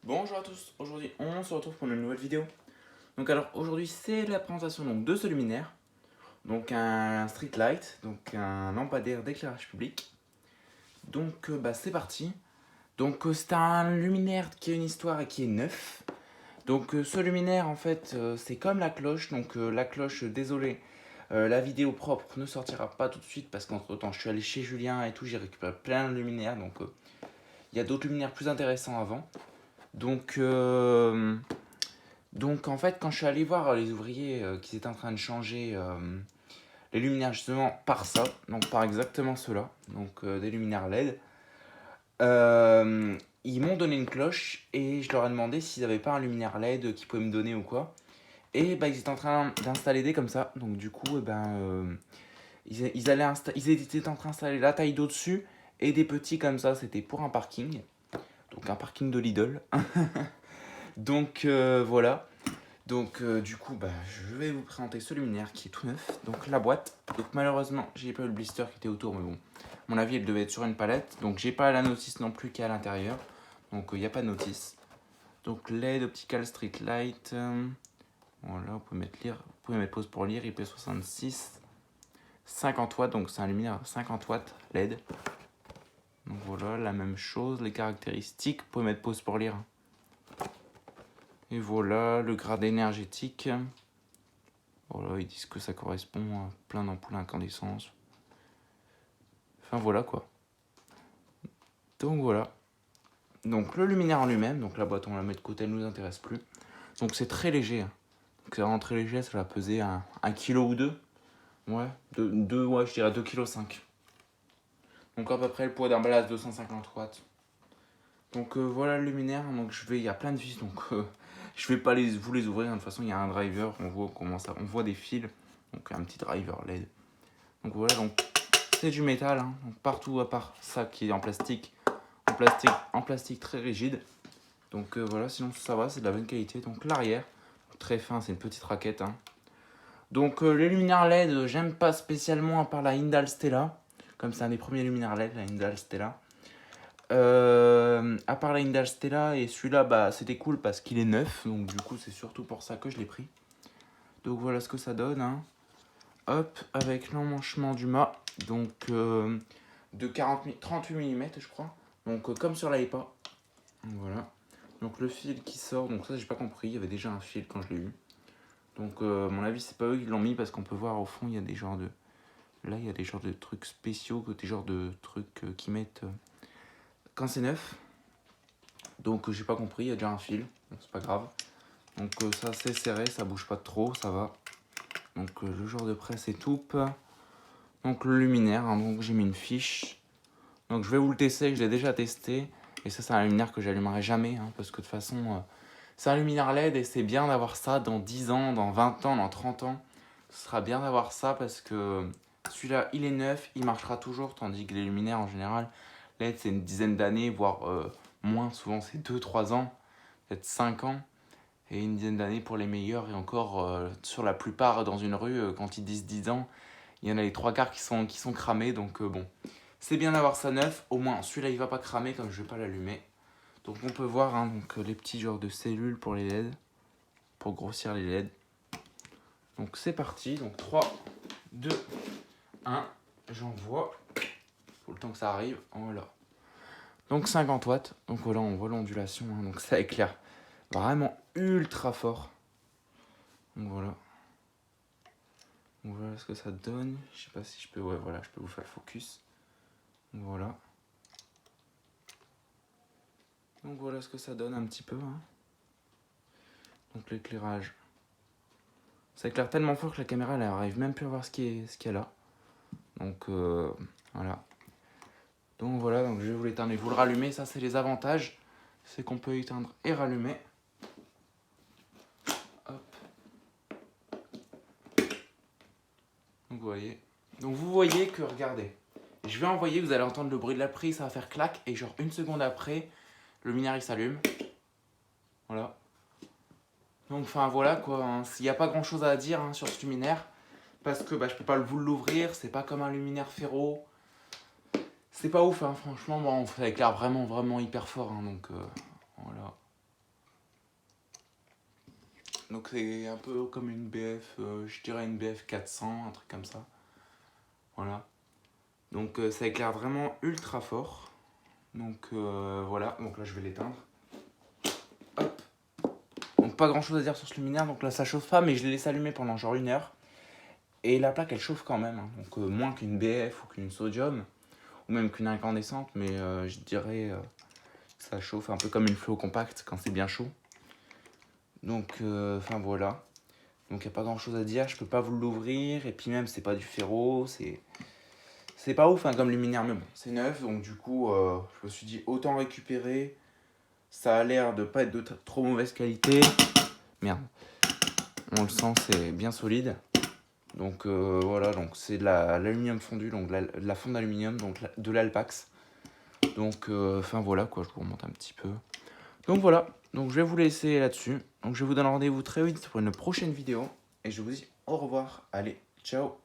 Bonjour à tous, aujourd'hui on se retrouve pour une nouvelle vidéo. Donc alors aujourd'hui c'est la présentation de ce luminaire. Donc un street light, donc un lampadaire d'éclairage public. Donc c'est parti. Donc c'est un luminaire qui a une histoire et qui est neuf. Donc ce luminaire en fait c'est comme la cloche. Donc la cloche, désolé, la vidéo propre ne sortira pas tout de suite parce qu'entre temps je suis allé chez Julien et tout, j'ai récupéré plein de luminaires. Donc il y a d'autres luminaires plus intéressants avant. Donc Donc en fait, quand je suis allé voir les ouvriers qui étaient en train de changer les luminaires justement par ça, donc par exactement cela, donc des luminaires LED, ils m'ont donné une cloche et je leur ai demandé s'ils n'avaient pas un luminaire LED qu'ils pouvaient me donner ou quoi. Et ils étaient en train d'installer des comme ça, donc du coup, ils étaient en train d'installer la taille d'au-dessus et des petits comme ça, c'était pour un parking, donc un parking de Lidl. Donc voilà. Donc du coup je vais vous présenter ce luminaire qui est tout neuf. Donc la boîte. Donc malheureusement j'ai pas eu le blister qui était autour, mais bon. À mon avis elle devait être sur une palette. Donc j'ai pas la notice non plus qui est à l'intérieur. Donc il n'y a pas de notice. Donc LED Optical Street Light. Voilà, vous pouvez mettre lire. Vous pouvez mettre pause pour lire. IP66. 50 watts. Donc c'est un luminaire 50 watts LED. Donc voilà, la même chose. Les caractéristiques. Vous pouvez mettre pause pour lire. Et voilà, le grade énergétique. Voilà, ils disent que ça correspond à plein d'ampoules à incandescence. Enfin voilà quoi. Donc voilà. Donc le luminaire en lui-même, donc la boîte on la met de côté, elle ne nous intéresse plus. Donc c'est très léger. Donc c'est vraiment très léger, ça va peser 1 kg ou 2. Ouais, ouais, je dirais 2,5 kg. Donc à peu près le poids d'un balai à 250 watts. Donc voilà le luminaire, donc il y a plein de vis, donc je vais pas vous les ouvrir, de toute façon il y a un driver, on voit comment ça, on voit des fils, donc un petit driver LED. Donc voilà, donc c'est du métal, hein, donc partout à part ça qui est en plastique, en plastique très rigide. Donc voilà, sinon ça va, c'est de la bonne qualité. Donc l'arrière, très fin, c'est une petite raquette. Hein. Donc les luminaires LED, j'aime pas spécialement à part la Indal Stella, comme c'est un des premiers luminaires LED, la Indal Stella. À part la Indal Stella et celui-là, c'était cool parce qu'il est neuf, donc du coup c'est surtout pour ça que je l'ai pris. Donc voilà ce que ça donne. Hein. Hop, avec l'emmanchement du mât, donc de 38 mm je crois, donc comme sur l'iPa. Voilà, donc le fil qui sort, donc ça j'ai pas compris, il y avait déjà un fil quand je l'ai eu. Donc à mon avis c'est pas eux qui l'ont mis parce qu'on peut voir au fond il y a des genres de... Là il y a des genres de trucs spéciaux, des genres de trucs qui mettent quand c'est neuf. Donc j'ai pas compris, il y a déjà un fil, donc c'est pas grave. Donc ça c'est serré, ça bouge pas trop, ça va. Donc le genre de presse étoupe. Donc le luminaire, hein, donc j'ai mis une fiche. Donc je vais vous le tester, je l'ai déjà testé. Et ça c'est un luminaire que j'allumerai jamais, hein, parce que de toute façon, c'est un luminaire LED et c'est bien d'avoir ça dans 10 ans, dans 20 ans, dans 30 ans. Ce sera bien d'avoir ça parce que celui-là il est neuf, il marchera toujours, tandis que les luminaires en général, LED c'est une dizaine d'années, voire moins, souvent c'est 2-3 ans, peut-être 5 ans. Et une dizaine d'années pour les meilleurs, et encore sur la plupart dans une rue, quand ils disent 10 ans, il y en a les 3 quarts qui sont cramés, donc bon. C'est bien d'avoir ça neuf, au moins celui-là il va pas cramer comme je vais pas l'allumer. Donc on peut voir hein, donc, les petits genres de cellules pour les LED, pour grossir les LED. Donc c'est parti, donc 3, 2, 1, j'envoie. Faut le temps que ça arrive, voilà. Donc 50 watts, donc voilà on voit l'ondulation, hein, donc ça éclaire vraiment ultra fort. Donc voilà. Donc voilà ce que ça donne. Je sais pas si je peux. Ouais, voilà, je peux vous faire le focus. Donc voilà. Donc voilà ce que ça donne un petit peu. Hein. Donc l'éclairage. Ça éclaire tellement fort que la caméra elle arrive même plus à voir ce qu'il y a là. Donc voilà. Donc voilà, donc je vais vous l'éteindre et vous le rallumer. Ça c'est les avantages. C'est qu'on peut éteindre et rallumer. Hop. Donc vous voyez. Donc vous voyez que regardez. Je vais envoyer, vous allez entendre le bruit de la prise, ça va faire clac. Et genre une seconde après, le luminaire il s'allume. Voilà. Donc enfin voilà quoi, hein. Il n'y a pas grand chose à dire hein, sur ce luminaire. Parce que je peux pas vous l'ouvrir, c'est pas comme un luminaire ferro. C'est pas ouf hein, franchement, bon, ça éclaire vraiment hyper fort. Hein, donc voilà. Donc c'est un peu comme une BF, je dirais une BF 400, un truc comme ça. Voilà. Donc ça éclaire vraiment ultra fort. Donc voilà, donc là je vais l'éteindre. Hop. Donc pas grand chose à dire sur ce luminaire, donc là ça chauffe pas, mais je l'ai laissé allumer pendant genre 1 heure. Et la plaque elle chauffe quand même, hein. Donc moins qu'une BF ou qu'une sodium, ou même qu'une incandescente, mais je dirais que ça chauffe un peu comme une flow compacte quand c'est bien chaud. Donc enfin voilà. Donc il n'y a pas grand chose à dire, je peux pas vous l'ouvrir, et puis même c'est pas du ferro, c'est pas ouf hein, comme luminaire, mais bon, c'est neuf, donc du coup je me suis dit autant récupérer. Ça a l'air de pas être de trop mauvaise qualité. Merde. On le sent, c'est bien solide. Donc voilà, donc c'est de l'aluminium fondu, donc de la fonte d'aluminium, donc de l'Alpax. Donc enfin voilà quoi, je vous remonte un petit peu. Donc voilà, donc je vais vous laisser là-dessus. Donc je vous donne rendez-vous très vite pour une prochaine vidéo. Et je vous dis au revoir. Allez, ciao.